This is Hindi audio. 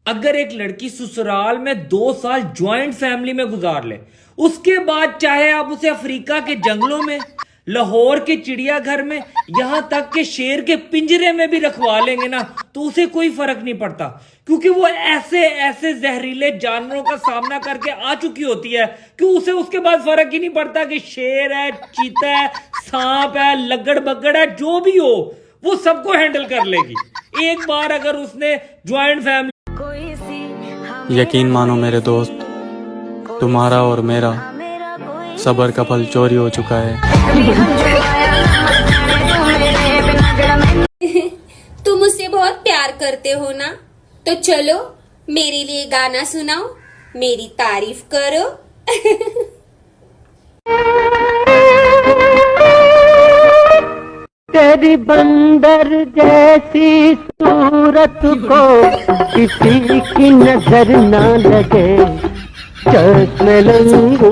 अगर एक लड़की ससुराल में 2 साल ज्वाइंट फैमिली में गुजार ले, उसके बाद चाहे आप उसे अफ्रीका के जंगलों में, लाहौर के चिड़ियाघर में, यहां तक के शेर के पिंजरे में भी रखवा लेंगे ना, तो उसे कोई फर्क नहीं पड़ता, क्योंकि वो ऐसे ऐसे जहरीले जानवरों का सामना करके आ चुकी होती है कि उसे उसके बाद फर्क ही नहीं पड़ता कि शेर है, चीता है, सांप है, लगड़ बगड़ है, जो भी हो वो सबको हैंडल कर लेगी। एक बार अगर उसने ज्वाइंट फैमिली। यकीन मानो मेरे दोस्त, तुम्हारा और मेरा सबर का फल चोरी हो चुका है। तुम मुझसे बहुत प्यार करते हो ना, तो चलो मेरे लिए गाना सुनाओ, मेरी तारीफ करो। तेरी बंदर जैसी सूरत को किसी की नजर ना लगे, चश्मे लंगू